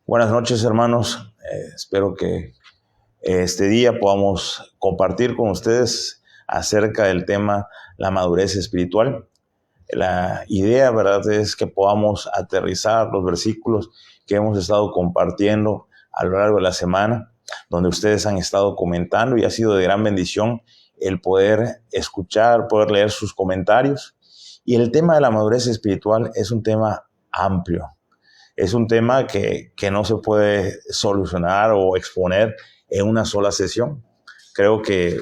Buenas noches, hermanos. Espero que este día podamos compartir con ustedes acerca del tema la madurez espiritual. La idea, ¿verdad?, es que podamos aterrizar los versículos que hemos estado compartiendo a lo largo de la semana, donde ustedes han estado comentando, y ha sido de gran bendición el poder escuchar, poder leer sus comentarios. Y el tema de la madurez espiritual es un tema amplio. Es un tema que no se puede solucionar o exponer en una sola sesión. Creo que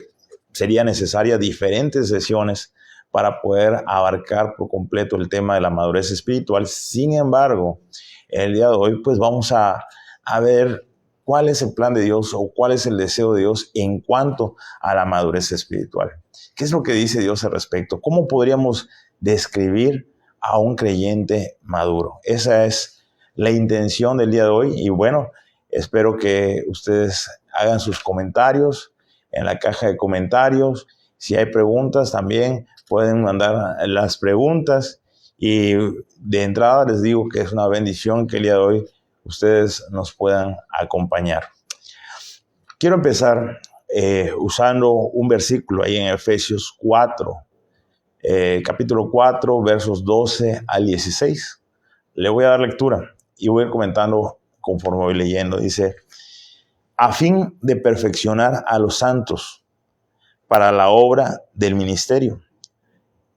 sería necesaria diferentes sesiones para poder abarcar por completo el tema de la madurez espiritual. Sin embargo, el día de hoy pues vamos a ver cuál es el plan de Dios o cuál es el deseo de Dios en cuanto a la madurez espiritual. ¿Qué es lo que dice Dios al respecto? ¿Cómo podríamos describir a un creyente maduro? Esa es la intención del día de hoy, y bueno, espero que ustedes hagan sus comentarios en la caja de comentarios. Si hay preguntas también pueden mandar las preguntas, y de entrada les digo que es una bendición que el día de hoy ustedes nos puedan acompañar. Quiero empezar usando un versículo ahí en Efesios 4, capítulo 4, versos 12 al 16. Le voy a dar lectura y voy a ir comentando conforme voy leyendo. Dice: a fin de perfeccionar a los santos para la obra del ministerio,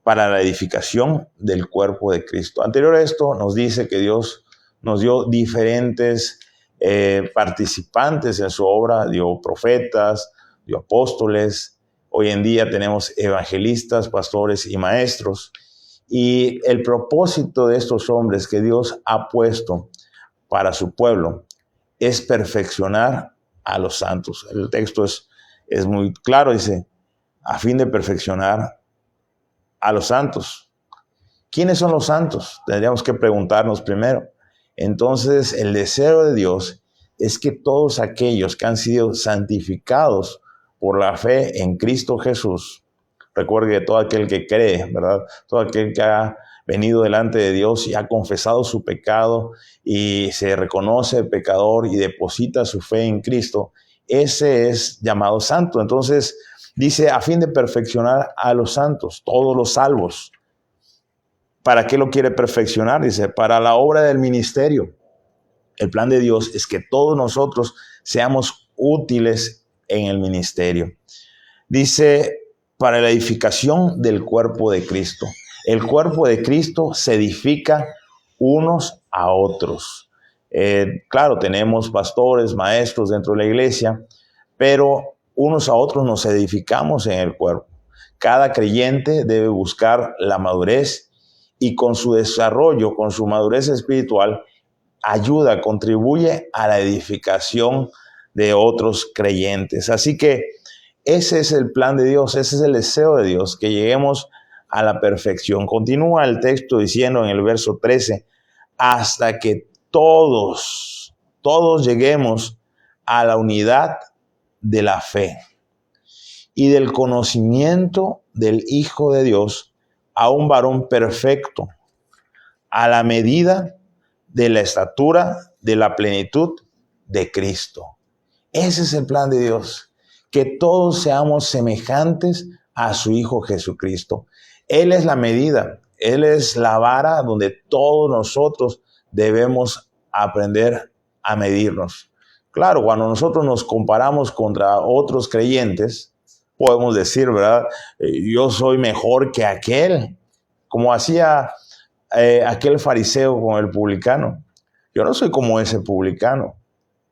para la edificación del cuerpo de Cristo. Anterior a esto nos dice que Dios nos dio diferentes participantes en su obra. Dio profetas, dio apóstoles. Hoy en día tenemos evangelistas, pastores y maestros. Y el propósito de estos hombres que Dios ha puesto para su pueblo es perfeccionar a los santos. El texto es muy claro, dice, a fin de perfeccionar a los santos. ¿Quiénes son los santos? Tendríamos que preguntarnos primero. Entonces, el deseo de Dios es que todos aquellos que han sido santificados por la fe en Cristo Jesús, recuerde que todo aquel que cree, ¿verdad?, todo aquel que ha venido delante de Dios y ha confesado su pecado y se reconoce pecador y deposita su fe en Cristo, ese es llamado santo. Entonces dice, a fin de perfeccionar a los santos, todos los salvos. ¿Para qué lo quiere perfeccionar? Dice, para la obra del ministerio. El plan de Dios es que todos nosotros seamos útiles en el ministerio. Dice, para la edificación del cuerpo de Cristo. El cuerpo de Cristo se edifica unos a otros. Claro, tenemos pastores, maestros dentro de la iglesia, pero unos a otros nos edificamos en el cuerpo. Cada creyente debe buscar la madurez, y con su desarrollo, con su madurez espiritual, ayuda, contribuye a la edificación de otros creyentes. Así que ese es el plan de Dios, ese es el deseo de Dios, que lleguemos a la perfección. Continúa el texto diciendo en el verso 13, hasta que todos lleguemos a la unidad de la fe y del conocimiento del Hijo de Dios, a un varón perfecto, a la medida de la estatura de la plenitud de Cristo. Ese es el plan de Dios, que todos seamos semejantes a su Hijo Jesucristo. Él es la medida, Él es la vara donde todos nosotros debemos aprender a medirnos. Claro, cuando nosotros nos comparamos contra otros creyentes, podemos decir, ¿verdad?, yo soy mejor que aquel, como hacía aquel fariseo con el publicano. Yo no soy como ese publicano.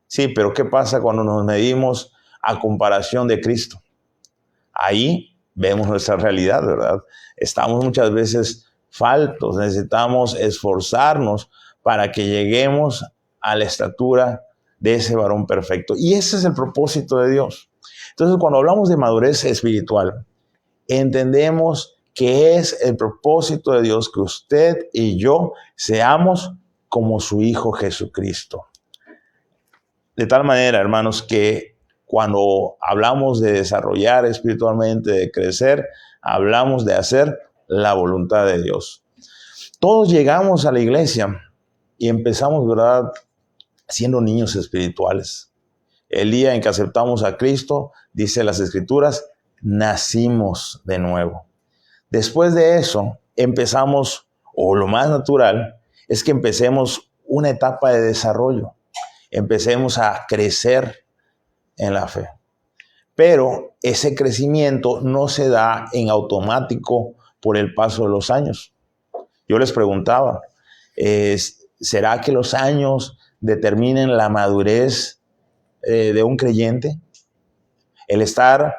Sí, pero ¿qué pasa cuando nos medimos a comparación de Cristo? Ahí vemos nuestra realidad, ¿verdad? Estamos muchas veces faltos, necesitamos esforzarnos para que lleguemos a la estatura de ese varón perfecto. Y ese es el propósito de Dios. Entonces, cuando hablamos de madurez espiritual, entendemos que es el propósito de Dios que usted y yo seamos como su Hijo Jesucristo. De tal manera, hermanos, que cuando hablamos de desarrollar espiritualmente, de crecer, hablamos de hacer la voluntad de Dios. Todos llegamos a la iglesia y empezamos, ¿verdad?, siendo niños espirituales. El día en que aceptamos a Cristo, dice las Escrituras, nacimos de nuevo. Después de eso, empezamos, o lo más natural, es que empecemos una etapa de desarrollo. Empecemos a crecer en la fe. Pero ese crecimiento no se da en automático por el paso de los años. Yo les preguntaba, ¿será que los años determinen la madurez de un creyente? El estar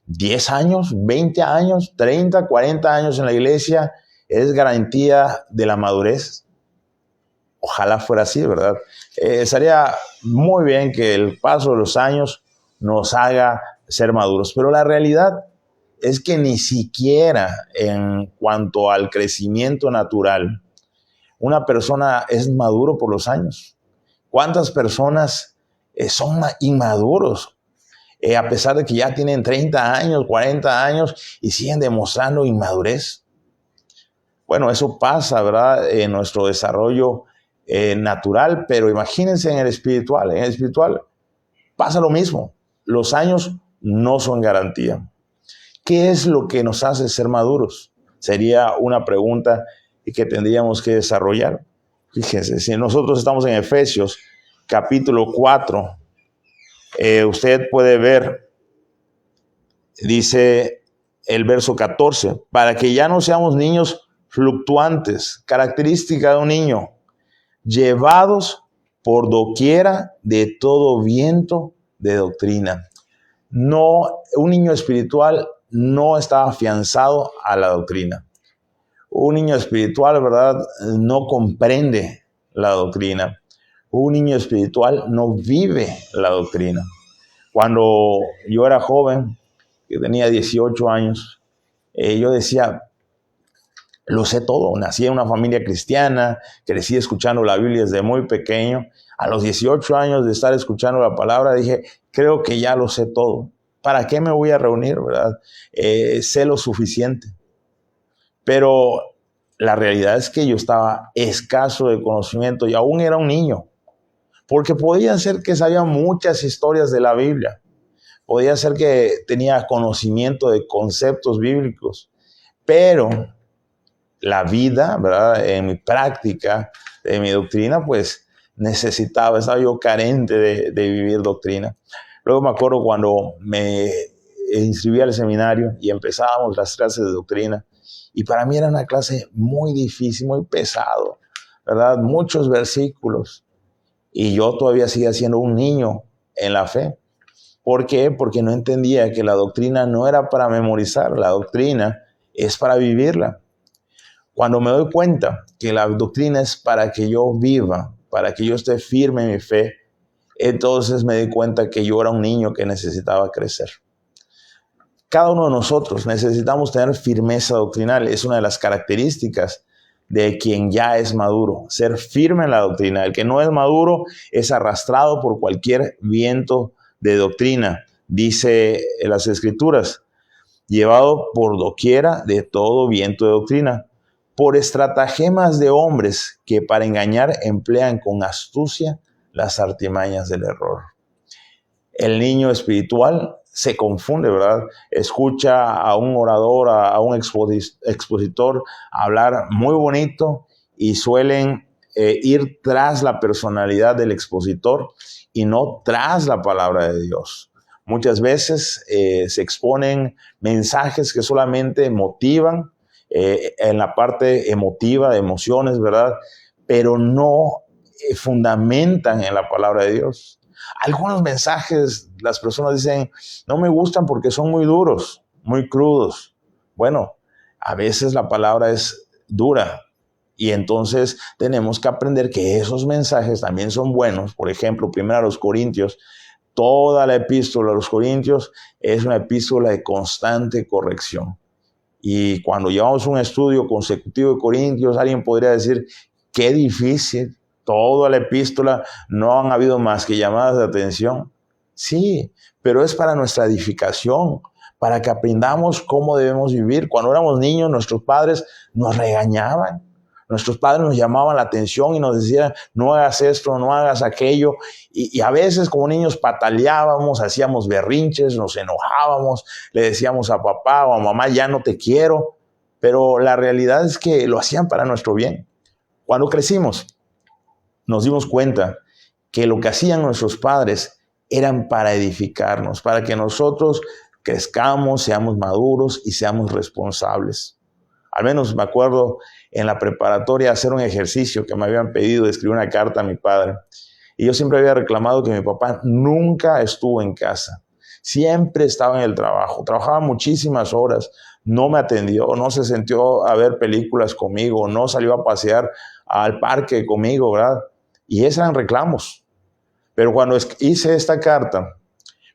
10 años, 20 años, 30, 40 años en la iglesia es garantía de la madurez. Ojalá fuera así, ¿verdad? Sería muy bien que el paso de los años nos haga ser maduros, pero la realidad es que ni siquiera en cuanto al crecimiento natural, una persona es maduro por los años. ¿Cuántas personas son inmaduros? A pesar de que ya tienen 30 años, 40 años y siguen demostrando inmadurez. Bueno, eso pasa, ¿verdad? En nuestro desarrollo natural, pero imagínense en el espiritual. En el espiritual pasa lo mismo. Los años no son garantía. ¿Qué es lo que nos hace ser maduros? Sería una pregunta que tendríamos que desarrollar. Fíjense, si nosotros estamos en Efesios capítulo 4, usted puede ver, dice el verso 14, para que ya no seamos niños fluctuantes, característica de un niño, llevados por doquiera de todo viento de doctrina. No, un niño espiritual no está afianzado a la doctrina. Un niño espiritual, ¿verdad?, no comprende la doctrina. Un niño espiritual no vive la doctrina. Cuando yo era joven, que tenía 18 años, yo decía, lo sé todo. Nací en una familia cristiana, crecí escuchando la Biblia desde muy pequeño. A los 18 años de estar escuchando la palabra, dije, creo que ya lo sé todo. ¿Para qué me voy a reunir, verdad? Sé lo suficiente. Pero la realidad es que yo estaba escaso de conocimiento y aún era un niño. Porque podía ser que sabía muchas historias de la Biblia. Podía ser que tenía conocimiento de conceptos bíblicos. Pero la vida, ¿verdad?, en mi práctica, de mi doctrina, pues estaba yo carente de vivir doctrina. Luego me acuerdo cuando me inscribí al seminario y empezábamos las clases de doctrina. Y para mí era una clase muy difícil, muy pesado, ¿verdad? Muchos versículos. Y yo todavía seguía siendo un niño en la fe. ¿Por qué? Porque no entendía que la doctrina no era para memorizar, la doctrina es para vivirla. Cuando me doy cuenta que la doctrina es para que yo viva, para que yo esté firme en mi fe, entonces me di cuenta que yo era un niño que necesitaba crecer. Cada uno de nosotros necesitamos tener firmeza doctrinal. Es una de las características de quien ya es maduro, ser firme en la doctrina. El que no es maduro es arrastrado por cualquier viento de doctrina. Dice en las Escrituras, llevado por doquiera de todo viento de doctrina, por estratagemas de hombres que para engañar emplean con astucia las artimañas del error. El niño espiritual se confunde, ¿verdad? Escucha a un orador, a un expositor hablar muy bonito y suelen ir tras la personalidad del expositor y no tras la palabra de Dios. Muchas veces se exponen mensajes que solamente motivan en la parte emotiva, de emociones, ¿verdad? Pero no fundamentan en la palabra de Dios. Algunos mensajes, las personas dicen, no me gustan porque son muy duros, muy crudos. Bueno, a veces la palabra es dura y entonces tenemos que aprender que esos mensajes también son buenos. Por ejemplo, primero a los Corintios, toda la epístola a los Corintios es una epístola de constante corrección. Y cuando llevamos un estudio consecutivo de Corintios, alguien podría decir, qué difícil. Toda la epístola no han habido más que llamadas de atención. Sí, pero es para nuestra edificación, para que aprendamos cómo debemos vivir. Cuando éramos niños, nuestros padres nos regañaban, Nuestros padres nos llamaban la atención y nos decían, no hagas esto, no hagas aquello. Y a veces como niños pataleábamos, hacíamos berrinches, nos enojábamos, le decíamos a papá o a mamá, ya no te quiero. Pero la realidad es que lo hacían para nuestro bien. Cuando crecimos, nos dimos cuenta que lo que hacían nuestros padres eran para edificarnos, para que nosotros crezcamos, seamos maduros y seamos responsables. Al menos me acuerdo en la preparatoria hacer un ejercicio que me habían pedido de escribir una carta a mi padre. Y yo siempre había reclamado que mi papá nunca estuvo en casa. Siempre estaba en el trabajo. Trabajaba muchísimas horas. No me atendió, no se sentó a ver películas conmigo, no salió a pasear al parque conmigo, ¿verdad? Y esos eran reclamos. Pero cuando hice esta carta,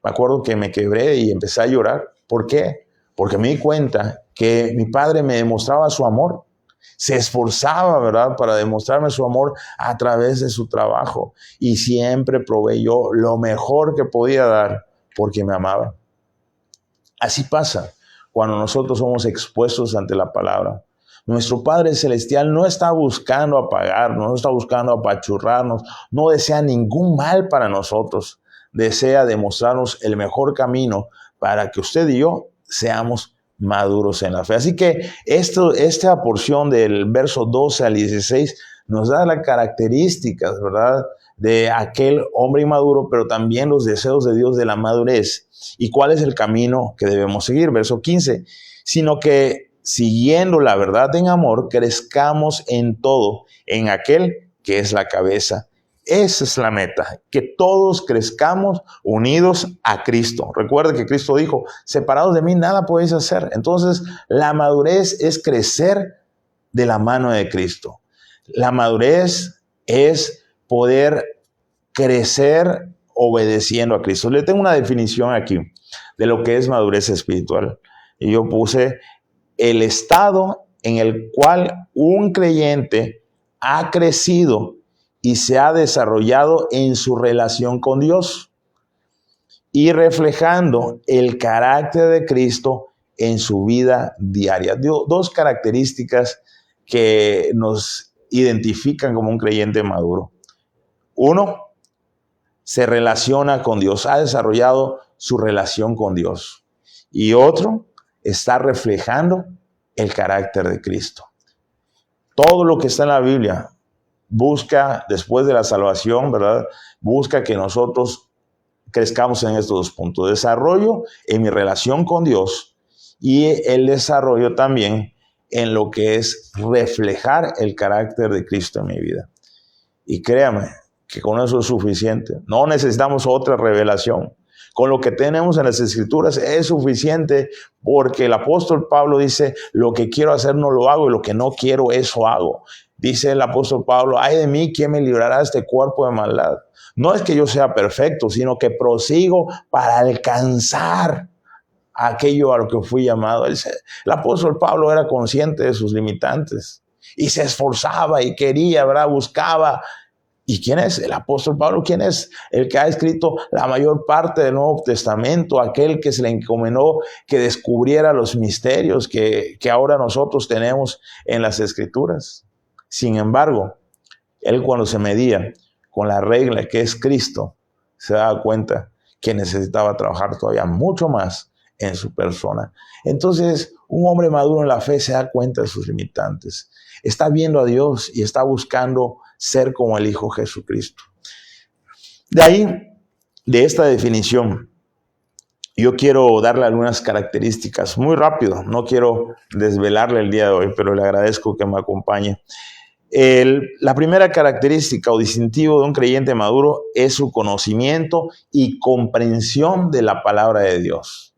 me acuerdo que me quebré y empecé a llorar. ¿Por qué? Porque me di cuenta que mi padre me demostraba su amor. Se esforzaba, ¿verdad?, para demostrarme su amor a través de su trabajo. Y siempre proveyó lo mejor que podía dar porque me amaba. Así pasa cuando nosotros somos expuestos ante la palabra. Nuestro Padre Celestial no está buscando apagarnos, no está buscando apachurrarnos, no desea ningún mal para nosotros. Desea demostrarnos el mejor camino para que usted y yo seamos maduros en la fe. Así que esta porción del verso 12 al 16 nos da las características, ¿verdad?, de aquel hombre inmaduro, pero también los deseos de Dios de la madurez y cuál es el camino que debemos seguir. Verso 15, sino que siguiendo la verdad en amor, crezcamos en todo, en aquel que es la cabeza. Esa es la meta, que todos crezcamos unidos a Cristo. Recuerde que Cristo dijo, separados de mí nada podéis hacer. Entonces, la madurez es crecer de la mano de Cristo. La madurez es poder crecer obedeciendo a Cristo. Le tengo una definición aquí de lo que es madurez espiritual. Y yo puse el estado en el cual un creyente ha crecido y se ha desarrollado en su relación con Dios y reflejando el carácter de Cristo en su vida diaria. Dos características que nos identifican como un creyente maduro. Uno, se relaciona con Dios, ha desarrollado su relación con Dios. Y otro, está reflejando el carácter de Cristo. Todo lo que está en la Biblia busca, después de la salvación, ¿verdad?, busca que nosotros crezcamos en estos dos puntos. Desarrollo en mi relación con Dios y el desarrollo también en lo que es reflejar el carácter de Cristo en mi vida. Y créame que con eso es suficiente. No necesitamos otra revelación. Con lo que tenemos en las Escrituras es suficiente, porque el apóstol Pablo dice, lo que quiero hacer no lo hago y lo que no quiero eso hago. Dice el apóstol Pablo, ay de mí, ¿quién me librará de este cuerpo de maldad? No es que yo sea perfecto, sino que prosigo para alcanzar aquello a lo que fui llamado. El apóstol Pablo era consciente de sus limitantes y se esforzaba y quería, ¿verdad?, buscaba. ¿Y quién es el apóstol Pablo? ¿Quién es el que ha escrito la mayor parte del Nuevo Testamento? Aquel que se le encomendó que descubriera los misterios que ahora nosotros tenemos en las Escrituras. Sin embargo, él, cuando se medía con la regla que es Cristo, se daba cuenta que necesitaba trabajar todavía mucho más en su persona. Entonces, un hombre maduro en la fe se da cuenta de sus limitantes. Está viendo a Dios y está buscando ser como el Hijo Jesucristo. De ahí, de esta definición, yo quiero darle algunas características muy rápido. No quiero desvelarle el día de hoy, pero le agradezco que me acompañe. La primera característica o distintivo de un creyente maduro es su conocimiento y comprensión de la palabra de Dios.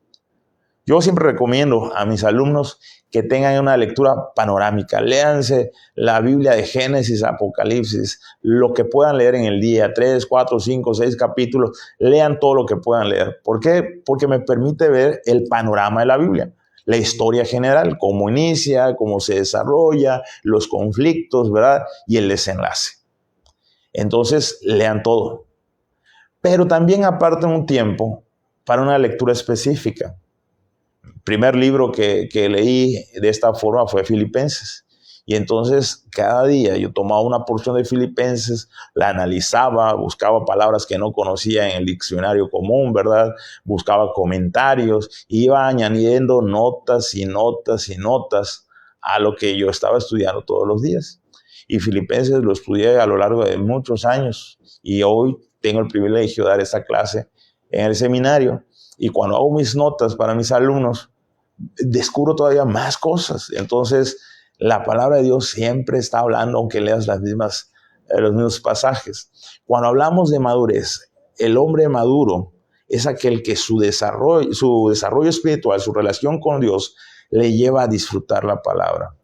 Yo siempre recomiendo a mis alumnos que tengan una lectura panorámica. Léanse la Biblia de Génesis, Apocalipsis, lo que puedan leer en el día, 3, 4, 5, 6 capítulos, lean todo lo que puedan leer. ¿Por qué? Porque me permite ver el panorama de la Biblia, la historia general, cómo inicia, cómo se desarrolla, los conflictos, ¿verdad?, y el desenlace. Entonces, lean todo. Pero también aparten un tiempo para una lectura específica. El primer libro que leí de esta forma fue Filipenses. Y entonces cada día yo tomaba una porción de Filipenses, la analizaba, buscaba palabras que no conocía en el diccionario común, ¿verdad? Buscaba comentarios, iba añadiendo notas y notas y notas a lo que yo estaba estudiando todos los días. Y Filipenses lo estudié a lo largo de muchos años y hoy tengo el privilegio de dar esa clase en el seminario. Y cuando hago mis notas para mis alumnos, descubro todavía más cosas. Entonces, la palabra de Dios siempre está hablando, aunque leas los mismos pasajes. Cuando hablamos de madurez, el hombre maduro es aquel que su desarrollo espiritual, su relación con Dios, le lleva a disfrutar la palabra.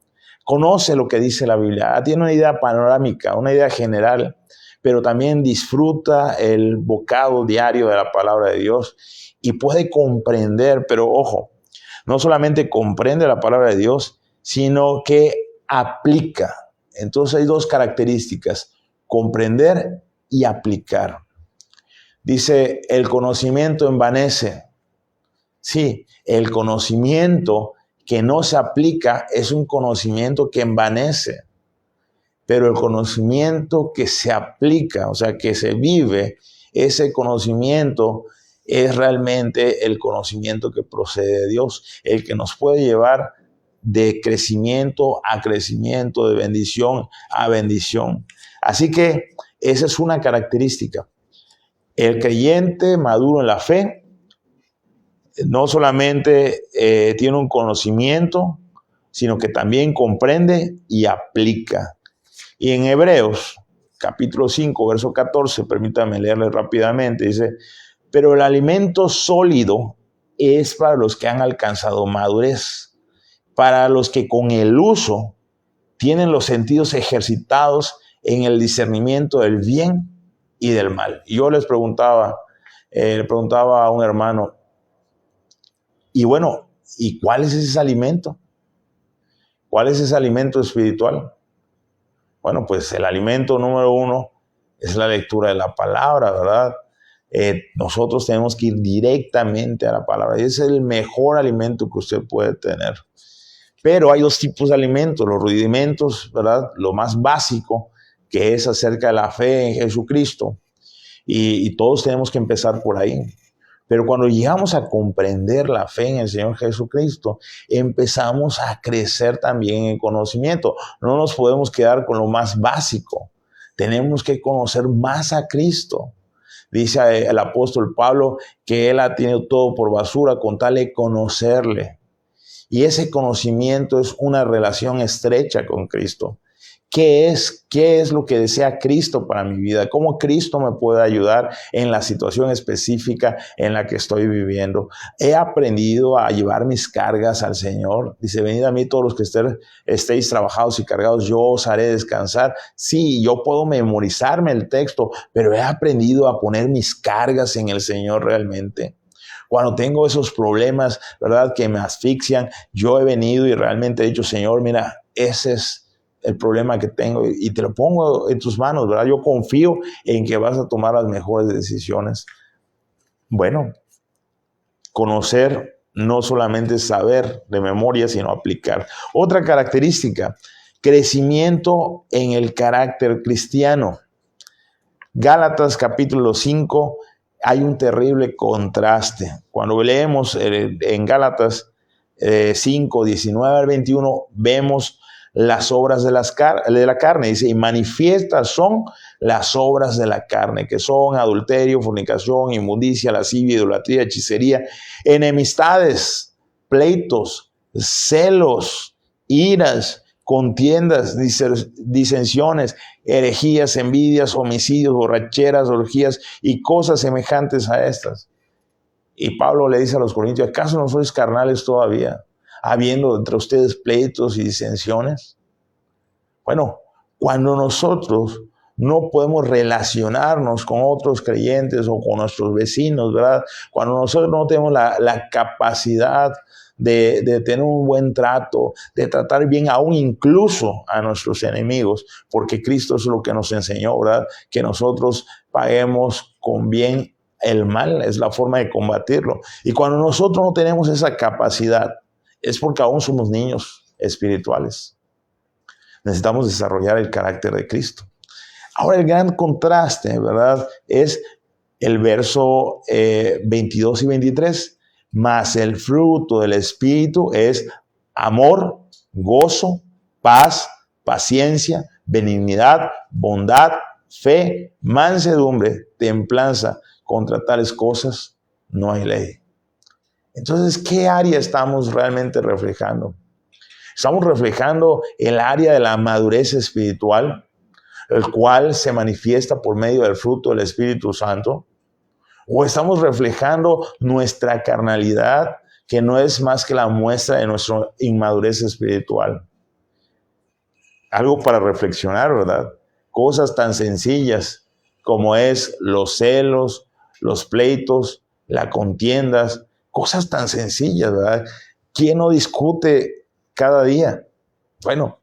Conoce lo que dice la Biblia, tiene una idea panorámica, una idea general, pero también disfruta el bocado diario de la palabra de Dios y puede comprender, pero ojo, no solamente comprende la palabra de Dios, sino que aplica. Entonces hay dos características, comprender y aplicar. Dice, el conocimiento envanece. Sí, el conocimiento que no se aplica es un conocimiento que envanece. Pero el conocimiento que se aplica, o sea, que se vive, ese conocimiento es realmente el conocimiento que procede de Dios, el que nos puede llevar de crecimiento a crecimiento, de bendición a bendición. Así que esa es una característica. El creyente maduro en la fe no solamente tiene un conocimiento, sino que también comprende y aplica. Y en Hebreos, capítulo 5, verso 14, permítame leerle rápidamente, dice, pero el alimento sólido es para los que han alcanzado madurez, para los que con el uso tienen los sentidos ejercitados en el discernimiento del bien y del mal. Y yo le preguntaba a un hermano, y bueno, ¿y cuál es ese alimento? ¿Cuál es ese alimento espiritual? Bueno, pues el alimento número uno es la lectura de la palabra, ¿verdad? Nosotros tenemos que ir directamente a la palabra. Y ese es el mejor alimento que usted puede tener. Pero hay dos tipos de alimentos, los rudimentos, ¿verdad? Lo más básico, que es acerca de la fe en Jesucristo. Y todos tenemos que empezar por ahí. Pero cuando llegamos a comprender la fe en el Señor Jesucristo, empezamos a crecer también en conocimiento. No nos podemos quedar con lo más básico. Tenemos que conocer más a Cristo. Dice el apóstol Pablo que él ha tenido todo por basura con tal de conocerle. Y ese conocimiento es una relación estrecha con Cristo. ¿Qué es lo que desea Cristo para mi vida? ¿Cómo Cristo me puede ayudar en la situación específica en la que estoy viviendo? He aprendido a llevar mis cargas al Señor. Dice, venid a mí todos los que estéis trabajados y cargados, yo os haré descansar. Sí, yo puedo memorizarme el texto, pero he aprendido a poner mis cargas en el Señor realmente. Cuando tengo esos problemas, ¿verdad?, que me asfixian, yo he venido y realmente he dicho, Señor, mira, ese es el problema que tengo y te lo pongo en tus manos, ¿verdad? Yo confío en que vas a tomar las mejores decisiones. Bueno, conocer no solamente saber de memoria, sino aplicar. Otra característica, crecimiento en el carácter cristiano. Gálatas capítulo 5, hay un terrible contraste. Cuando leemos en Gálatas 5, 19 al 21, vemos las obras de la carne, dice, y manifiestas son las obras de la carne, que son adulterio, fornicación, inmundicia, lascivia, idolatría, hechicería, enemistades, pleitos, celos, iras, contiendas, disensiones, herejías, envidias, homicidios, borracheras, orgías y cosas semejantes a estas. Y Pablo le dice a los corintios, ¿acaso no sois carnales todavía, habiendo entre ustedes pleitos y disensiones? Bueno, cuando nosotros no podemos relacionarnos con otros creyentes o con nuestros vecinos, ¿verdad? Cuando nosotros no tenemos la capacidad de tener un buen trato, de tratar bien aún incluso a nuestros enemigos, porque Cristo es lo que nos enseñó, ¿verdad? Que nosotros paguemos con bien el mal, es la forma de combatirlo. Y cuando nosotros no tenemos esa capacidad, es porque aún somos niños espirituales. Necesitamos desarrollar el carácter de Cristo. Ahora el gran contraste, ¿verdad?, es el verso 22 y 23. Mas el fruto del Espíritu es amor, gozo, paz, paciencia, benignidad, bondad, fe, mansedumbre, templanza. Contra tales cosas no hay ley. Entonces, ¿qué área estamos realmente reflejando? Estamos reflejando el área de la madurez espiritual, el cual se manifiesta por medio del fruto del Espíritu Santo. ¿O estamos reflejando nuestra carnalidad, que no es más que la muestra de nuestra inmadurez espiritual? Algo para reflexionar, ¿verdad? Cosas tan sencillas como es los celos, los pleitos, las contiendas, cosas tan sencillas, ¿verdad? ¿Quién no discute cada día? Bueno,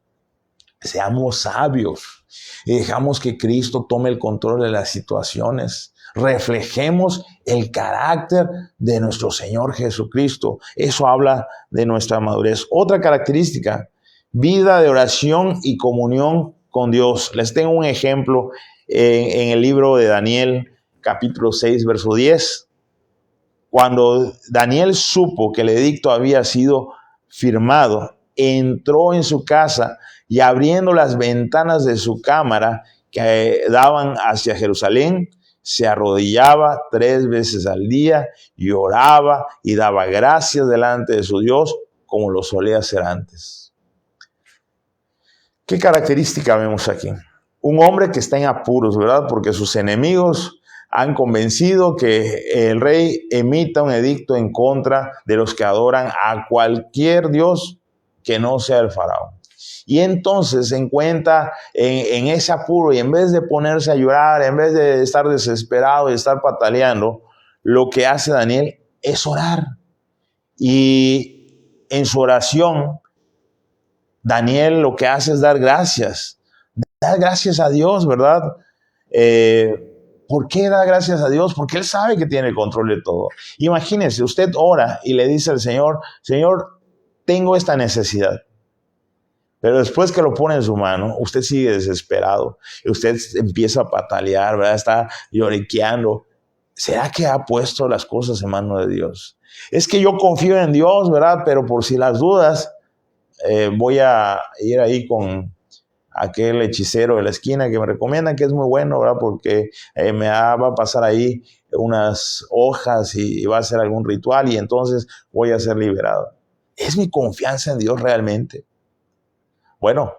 seamos sabios y dejamos que Cristo tome el control de las situaciones. Reflejemos el carácter de nuestro Señor Jesucristo. Eso habla de nuestra madurez. Otra característica, vida de oración y comunión con Dios. Les tengo un ejemplo en el libro de Daniel, capítulo 6, verso 10. Cuando Daniel supo que el edicto había sido firmado, entró en su casa y abriendo las ventanas de su cámara que daban hacia Jerusalén, se arrodillaba 3 veces al día y oraba y daba gracias delante de su Dios como lo solía hacer antes. ¿Qué característica vemos aquí? Un hombre que está en apuros, ¿verdad? Porque sus enemigos han convencido que el rey emita un edicto en contra de los que adoran a cualquier dios que no sea el faraón. Y entonces se encuentra en ese apuro y en vez de ponerse a llorar, en vez de estar desesperado y estar pataleando, lo que hace Daniel es orar. Y en su oración, Daniel lo que hace es dar gracias a Dios, ¿verdad? ¿Por qué da gracias a Dios? Porque Él sabe que tiene el control de todo. Imagínese, usted ora y le dice al Señor, Señor, tengo esta necesidad. Pero después que lo pone en su mano, usted sigue desesperado. Usted empieza a patalear, ¿verdad? Está lloriqueando. ¿Será que ha puesto las cosas en manos de Dios? Es que yo confío en Dios, ¿verdad? Pero por si las dudas, voy a ir ahí con aquel hechicero de la esquina que me recomiendan que es muy bueno, ¿verdad? Porque va a pasar ahí unas hojas y va a hacer algún ritual y entonces voy a ser liberado. ¿Es mi confianza en Dios realmente? Bueno,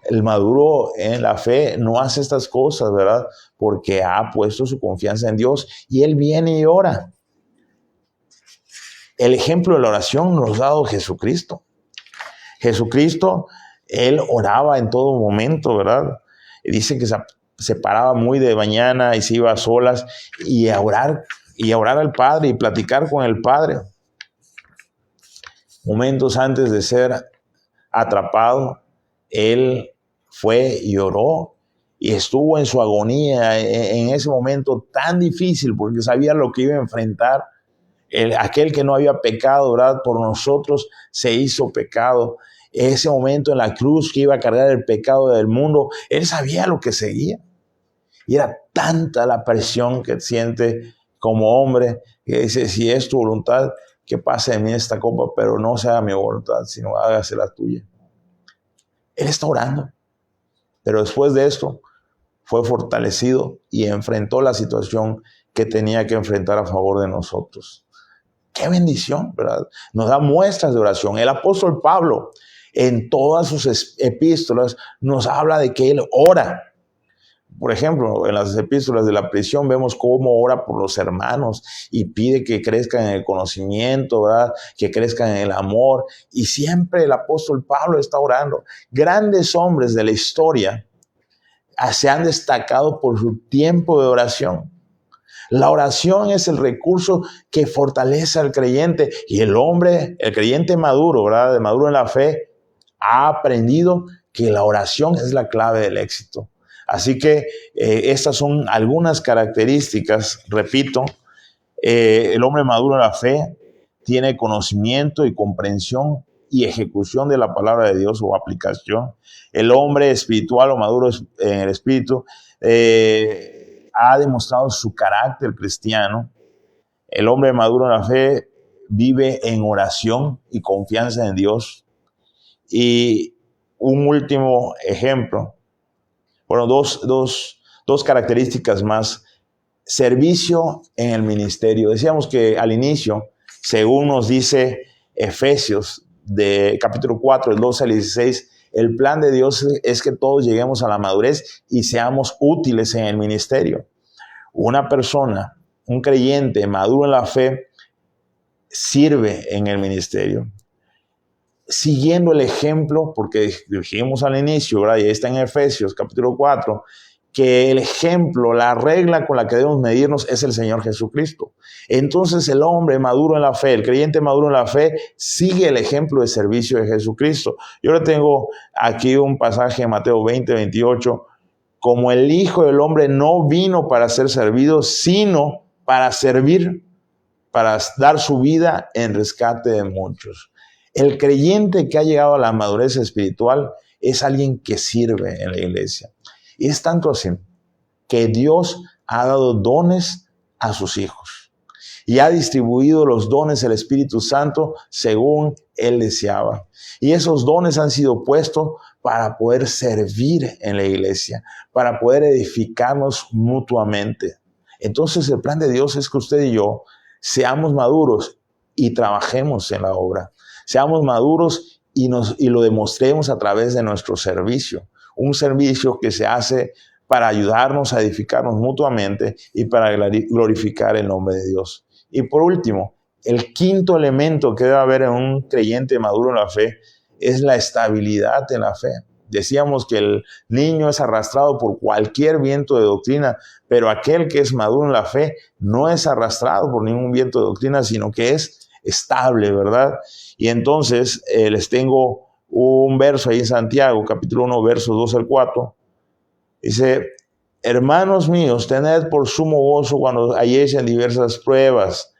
el maduro en la fe no hace estas cosas, ¿verdad? Porque ha puesto su confianza en Dios y él viene y ora. El ejemplo de la oración nos ha dado Jesucristo. Jesucristo, Él oraba en todo momento, ¿verdad? Dice que se paraba muy de mañana y se iba a solas y a orar al Padre y platicar con el Padre. Momentos antes de ser atrapado, Él fue y oró y estuvo en su agonía en ese momento tan difícil porque sabía lo que iba a enfrentar. Aquel que no había pecado, ¿verdad? Por nosotros se hizo pecado. Ese momento en la cruz que iba a cargar el pecado del mundo, Él sabía lo que seguía. Y era tanta la presión que siente como hombre, que dice, si es tu voluntad, que pase de mí esta copa, pero no sea mi voluntad, sino hágase la tuya. Él está orando. Pero después de esto, fue fortalecido y enfrentó la situación que tenía que enfrentar a favor de nosotros. ¡Qué bendición!, ¿verdad? Nos da muestras de oración. El apóstol Pablo, en todas sus epístolas, nos habla de que él ora. Por ejemplo, en las epístolas de la prisión vemos cómo ora por los hermanos y pide que crezcan en el conocimiento, ¿verdad? Que crezcan en el amor. Y siempre el apóstol Pablo está orando. Grandes hombres de la historia se han destacado por su tiempo de oración. La oración es el recurso que fortalece al creyente y el creyente maduro, ¿verdad? Maduro en la fe, ha aprendido que la oración es la clave del éxito. Así que estas son algunas características, repito, el hombre maduro en la fe tiene conocimiento y comprensión y ejecución de la palabra de Dios o aplicación. El hombre espiritual o maduro en el espíritu ha demostrado su carácter cristiano. El hombre maduro en la fe vive en oración y confianza en Dios. Y un último ejemplo, bueno, dos características más. Servicio en el ministerio. Decíamos que al inicio, según nos dice Efesios, de capítulo 4, del 12 al 16, el plan de Dios es que todos lleguemos a la madurez y seamos útiles en el ministerio. Una persona, un creyente maduro en la fe, sirve en el ministerio, siguiendo el ejemplo, porque dijimos al inicio, ¿verdad? Y ahí está en Efesios capítulo 4, que el ejemplo, la regla con la que debemos medirnos es el Señor Jesucristo. Entonces el hombre maduro en la fe, el creyente maduro en la fe, sigue el ejemplo de servicio de Jesucristo. Yo le tengo aquí un pasaje de Mateo 20, 28, como el Hijo del Hombre no vino para ser servido, sino para servir, para dar su vida en rescate de muchos. El creyente que ha llegado a la madurez espiritual es alguien que sirve en la iglesia. Y es tanto así que Dios ha dado dones a sus hijos y ha distribuido los dones del Espíritu Santo según Él deseaba. Y esos dones han sido puestos para poder servir en la iglesia, para poder edificarnos mutuamente. Entonces el plan de Dios es que usted y yo seamos maduros y trabajemos en la obra. Seamos maduros y lo demostremos a través de nuestro servicio. Un servicio que se hace para ayudarnos a edificarnos mutuamente y para glorificar el nombre de Dios. Y por último, el quinto elemento que debe haber en un creyente maduro en la fe es la estabilidad en la fe. Decíamos que el niño es arrastrado por cualquier viento de doctrina, pero aquel que es maduro en la fe no es arrastrado por ningún viento de doctrina, sino que es estable, ¿verdad? Y entonces les tengo un verso ahí en Santiago, capítulo 1, versos 2 al 4. Dice: hermanos míos, tened por sumo gozo cuando halléis en diversas pruebas,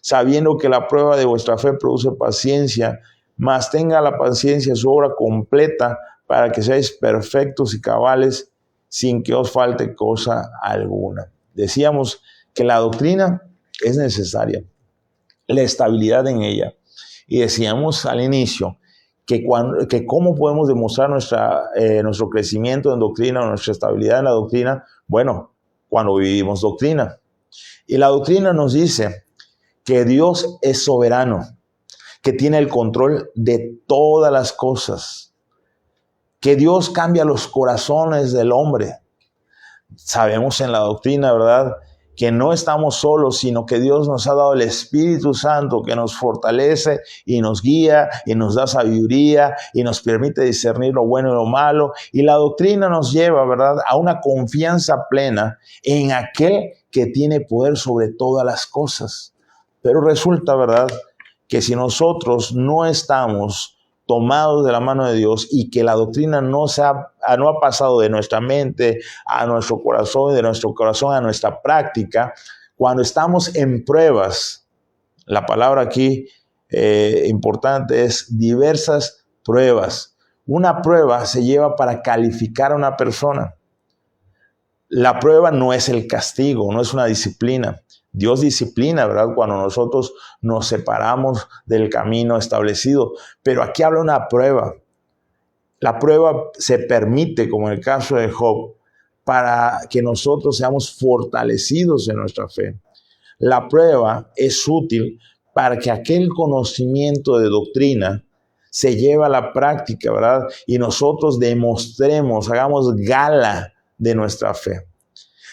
sabiendo que la prueba de vuestra fe produce paciencia, mas tenga la paciencia su obra completa, para que seáis perfectos y cabales, sin que os falte cosa alguna. Decíamos que la doctrina es necesaria, la estabilidad en ella. Y decíamos al inicio que cómo podemos demostrar nuestro crecimiento en doctrina, nuestra estabilidad en la doctrina. Bueno, cuando vivimos doctrina. Y la doctrina nos dice que Dios es soberano, que tiene el control de todas las cosas, que Dios cambia los corazones del hombre. Sabemos en la doctrina, ¿verdad?, que no estamos solos, sino que Dios nos ha dado el Espíritu Santo que nos fortalece y nos guía y nos da sabiduría y nos permite discernir lo bueno y lo malo. Y la doctrina nos lleva, ¿verdad?, a una confianza plena en aquel que tiene poder sobre todas las cosas. Pero resulta, ¿verdad?, que si nosotros no estamos tomados de la mano de Dios y que la doctrina no ha pasado de nuestra mente a nuestro corazón y de nuestro corazón a nuestra práctica, cuando estamos en pruebas, la palabra aquí importante es diversas pruebas. Una prueba se lleva para calificar a una persona. La prueba no es el castigo, no es una disciplina. Dios disciplina, ¿verdad?, cuando nosotros nos separamos del camino establecido. Pero aquí habla una prueba. La prueba se permite, como en el caso de Job, para que nosotros seamos fortalecidos en nuestra fe. La prueba es útil para que aquel conocimiento de doctrina se lleve a la práctica, ¿verdad?, y nosotros demostremos, hagamos gala de nuestra fe.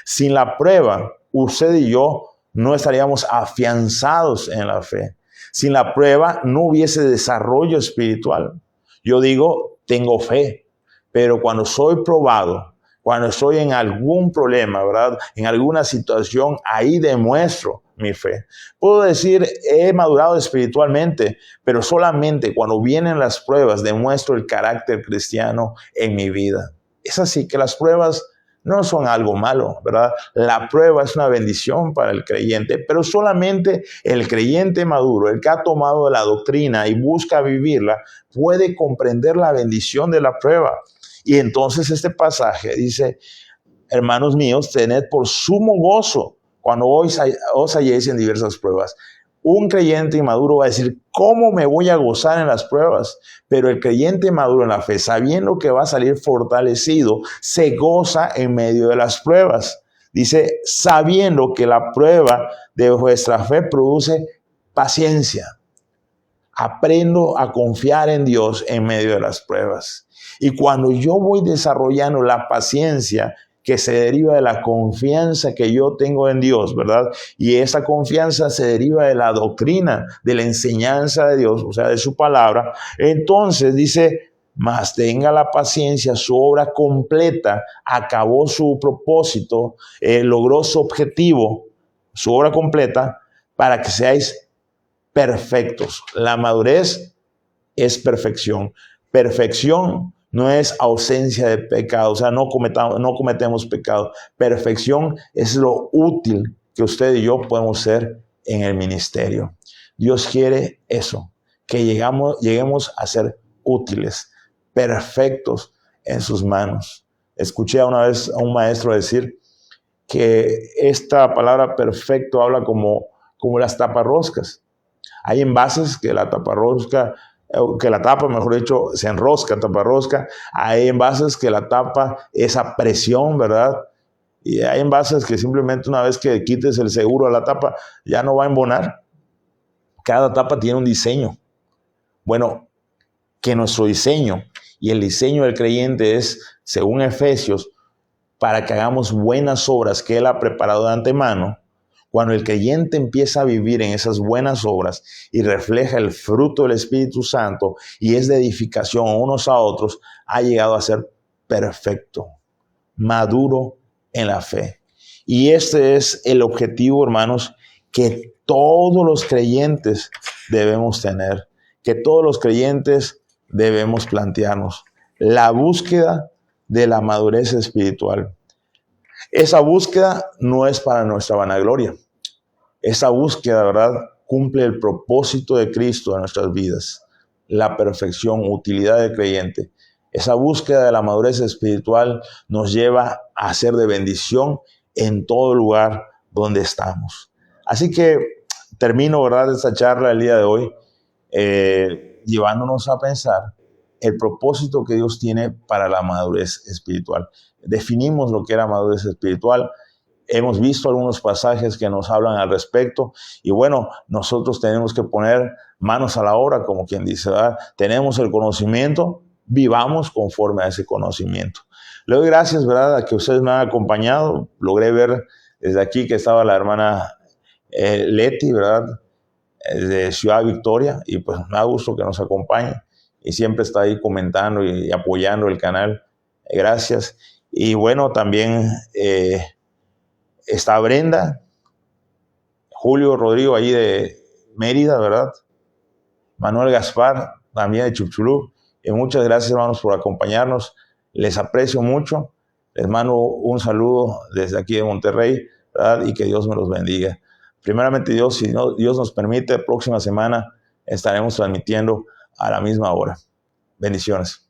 Sin la prueba, usted y yo no estaríamos afianzados en la fe. Sin la prueba no hubiese desarrollo espiritual. Yo digo, tengo fe, pero cuando soy probado, cuando estoy en algún problema, ¿verdad?, en alguna situación, ahí demuestro mi fe. Puedo decir, he madurado espiritualmente, pero solamente cuando vienen las pruebas demuestro el carácter cristiano en mi vida. Es así que las pruebas no son algo malo, ¿verdad? La prueba es una bendición para el creyente, pero solamente el creyente maduro, el que ha tomado la doctrina y busca vivirla, puede comprender la bendición de la prueba. Y entonces este pasaje dice, hermanos míos, tened por sumo gozo cuando os halléis en diversas pruebas. Un creyente inmaduro va a decir, ¿cómo me voy a gozar en las pruebas? Pero el creyente maduro en la fe, sabiendo que va a salir fortalecido, se goza en medio de las pruebas. Dice, sabiendo que la prueba de vuestra fe produce paciencia. Aprendo a confiar en Dios en medio de las pruebas. Y cuando yo voy desarrollando la paciencia que se deriva de la confianza que yo tengo en Dios, ¿verdad? Y esa confianza se deriva de la doctrina, de la enseñanza de Dios, o sea, de su palabra. Entonces dice, mas tenga la paciencia, su obra completa, acabó su propósito, logró su objetivo, su obra completa, para que seáis perfectos. La madurez es perfección. Perfección no es ausencia de pecado, o sea, no cometemos pecado. Perfección es lo útil que usted y yo podemos ser en el ministerio. Dios quiere eso, que lleguemos a ser útiles, perfectos en sus manos. Escuché una vez a un maestro decir que esta palabra perfecto habla como las taparroscas. Hay envases que la tapa, mejor dicho, se enrosca, taparrosca. Hay envases que la tapa es a presión, ¿verdad? Y hay envases que simplemente una vez que quites el seguro a la tapa, ya no va a embonar. Cada tapa tiene un diseño. Bueno, que nuestro diseño y el diseño del creyente es, según Efesios, para que hagamos buenas obras que Él ha preparado de antemano. Cuando el creyente empieza a vivir en esas buenas obras y refleja el fruto del Espíritu Santo y es de edificación unos a otros, ha llegado a ser perfecto, maduro en la fe. Y este es el objetivo, hermanos, que todos los creyentes debemos tener, que todos los creyentes debemos plantearnos. La búsqueda de la madurez espiritual. Esa búsqueda no es para nuestra vanagloria. Esa búsqueda, ¿verdad?, cumple el propósito de Cristo en nuestras vidas. La perfección, utilidad del creyente. Esa búsqueda de la madurez espiritual nos lleva a ser de bendición en todo lugar donde estamos. Así que termino, ¿verdad?, esta charla el día de hoy llevándonos a pensar el propósito que Dios tiene para la madurez espiritual. Definimos lo que era madurez espiritual. Hemos visto algunos pasajes que nos hablan al respecto y bueno, nosotros tenemos que poner manos a la obra, como quien dice, ¿verdad? Tenemos el conocimiento, vivamos conforme a ese conocimiento. Le doy gracias, ¿verdad?, a que ustedes me han acompañado. Logré ver desde aquí que estaba la hermana Leti, ¿verdad?, de Ciudad Victoria, y pues me da gusto que nos acompañe y siempre está ahí comentando y apoyando el canal. Gracias. Y bueno, también está Brenda, Julio Rodrigo ahí de Mérida, ¿verdad? Manuel Gaspar, también de Chupchulú. Y muchas gracias, hermanos, por acompañarnos. Les aprecio mucho. Les mando un saludo desde aquí de Monterrey, ¿verdad? Y que Dios me los bendiga. Primeramente, Dios, si Dios nos permite, próxima semana estaremos transmitiendo a la misma hora. Bendiciones.